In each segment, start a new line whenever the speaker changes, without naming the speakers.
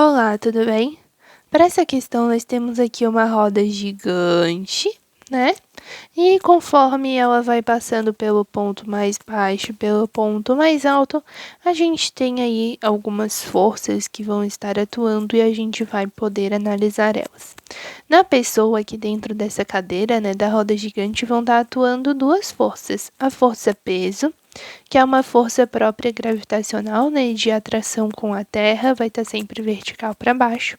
Olá, tudo bem? Para essa questão, nós temos aqui uma roda gigante, né? E conforme ela vai passando pelo ponto mais baixo, pelo ponto mais alto, a gente tem aí algumas forças que vão estar atuando e a gente vai poder analisar elas. Na pessoa aqui dentro dessa cadeira, né, da roda gigante, vão estar atuando duas forças: a força peso, que é uma força própria gravitacional, né, de atração com a Terra, vai estar sempre vertical para baixo.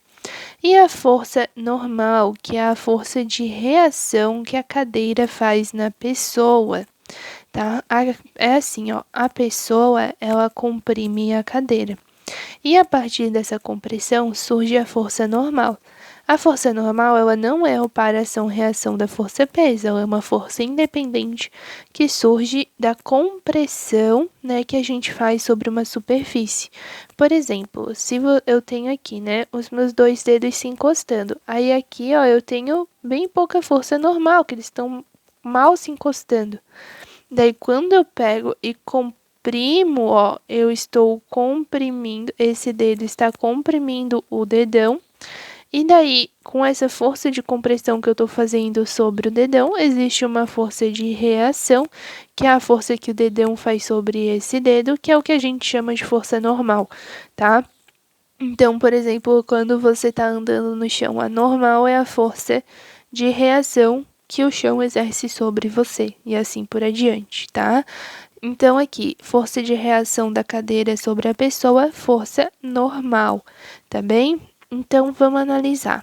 E a força normal, que é a força de reação que a cadeira faz na pessoa, tá? É assim, ó, a pessoa, ela comprime a cadeira. E a partir dessa compressão surge a força normal. A força normal, ela não é operação-reação da força peso, ela é uma força independente que surge da compressão, né, que a gente faz sobre uma superfície. Por exemplo, se eu tenho aqui, né, os meus dois dedos se encostando, aí aqui, ó, eu tenho bem pouca força normal, que eles estão mal se encostando. Daí, quando eu pego e comprimo, ó, eu estou comprimindo, esse dedo está comprimindo o dedão. E daí, com essa força de compressão que eu estou fazendo sobre o dedão, existe uma força de reação, que é a força que o dedão faz sobre esse dedo, que é o que a gente chama de força normal, tá? Então, por exemplo, quando você está andando no chão, a normal é a força de reação que o chão exerce sobre você, e assim por adiante, tá? Então, aqui, força de reação da cadeira sobre a pessoa, força normal, tá bem? Então, vamos analisar.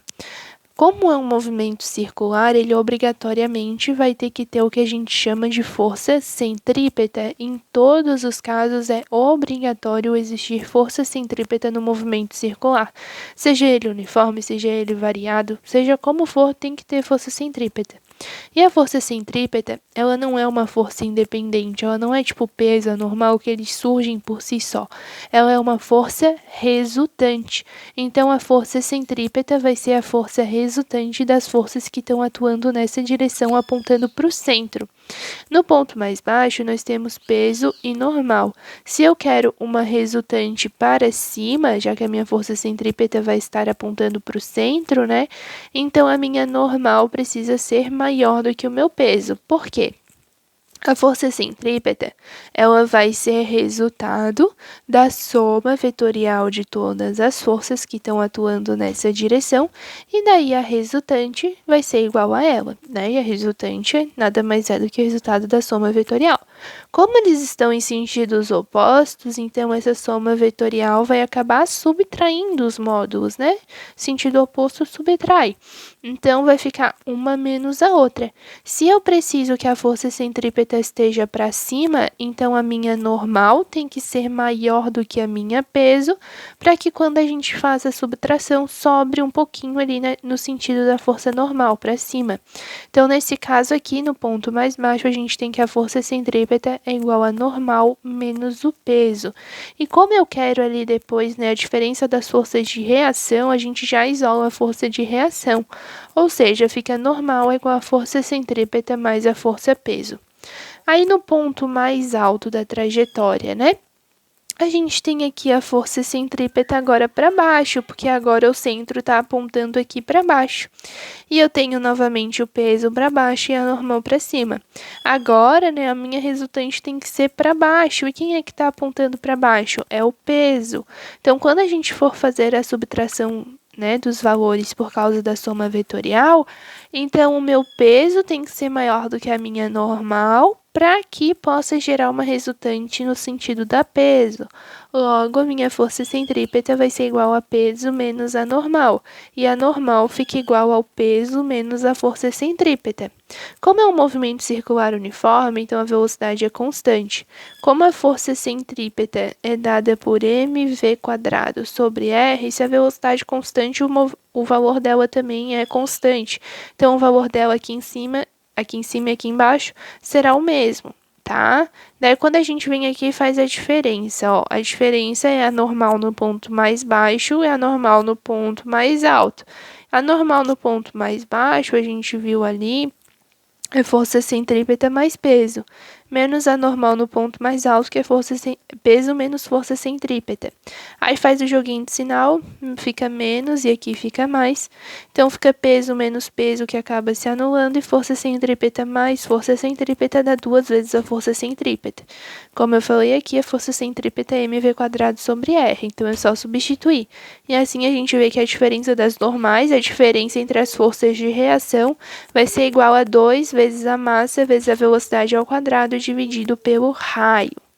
Como é um movimento circular, ele obrigatoriamente vai ter que ter o que a gente chama de força centrípeta. Em todos os casos, é obrigatório existir força centrípeta no movimento circular. Seja ele uniforme, seja ele variado, seja como for, tem que ter força centrípeta. E a força centrípeta, ela não é uma força independente, ela não é tipo peso normal que eles surgem por si só. Ela é uma força resultante. Então a força centrípeta vai ser a força resultante das forças que estão atuando nessa direção, apontando para o centro. No ponto mais baixo, nós temos peso e normal. Se eu quero uma resultante para cima, já que a minha força centrípeta vai estar apontando para o centro, né? Então, a minha normal precisa ser maior do que o meu peso. Por quê? A força centrípeta, ela vai ser resultado da soma vetorial de todas as forças que estão atuando nessa direção, e daí a resultante vai ser igual a ela, né? E a resultante nada mais é do que o resultado da soma vetorial. Como eles estão em sentidos opostos, então essa soma vetorial vai acabar subtraindo os módulos, né? Sentido oposto subtrai. Então, vai ficar uma menos a outra. Se eu preciso que a força centrípeta esteja para cima, então a minha normal tem que ser maior do que a minha peso, para que quando a gente faz a subtração, sobre um pouquinho ali, né, no sentido da força normal, para cima. Então, nesse caso aqui, no ponto mais baixo, a gente tem que a força centrípeta é igual a normal menos o peso. E como eu quero ali depois, né, a diferença das forças de reação, a gente já isola a força de reação. Ou seja, fica normal igual a força centrípeta mais a força peso. Aí no ponto mais alto da trajetória, né? A gente tem aqui a força centrípeta agora para baixo, porque agora o centro está apontando aqui para baixo. E eu tenho novamente o peso para baixo e a normal para cima. Agora, né, a minha resultante tem que ser para baixo. E quem é que está apontando para baixo? É o peso. Então, quando a gente for fazer a subtração, né, dos valores por causa da soma vetorial, então o meu peso tem que ser maior do que a minha normal para que possa gerar uma resultante no sentido da peso. Logo, a minha força centrípeta vai ser igual a peso menos a normal, e a normal fica igual ao peso menos a força centrípeta. Como é um movimento circular uniforme, então a velocidade é constante. Como a força centrípeta é dada por mv² sobre r, se a velocidade é constante, o valor dela também é constante. Então, o valor dela aqui em cima e aqui embaixo será o mesmo, tá? Daí, quando a gente vem aqui, faz a diferença, ó. A diferença é a normal no ponto mais baixo e a normal no ponto mais alto. A normal no ponto mais baixo, a gente viu ali, é força centrípeta mais peso. menos a normal no ponto mais alto, que é peso menos força centrípeta. Aí faz o joguinho de sinal, fica menos e aqui fica mais. Então fica peso menos peso, que acaba se anulando, e força centrípeta mais força centrípeta dá 2 vezes a força centrípeta. Como eu falei aqui, a força centrípeta é mv² sobre r, então é só substituir. E assim a gente vê que a diferença das normais, a diferença entre as forças de reação, vai ser igual a 2 vezes a massa vezes a velocidade ao quadrado dividido pelo raio.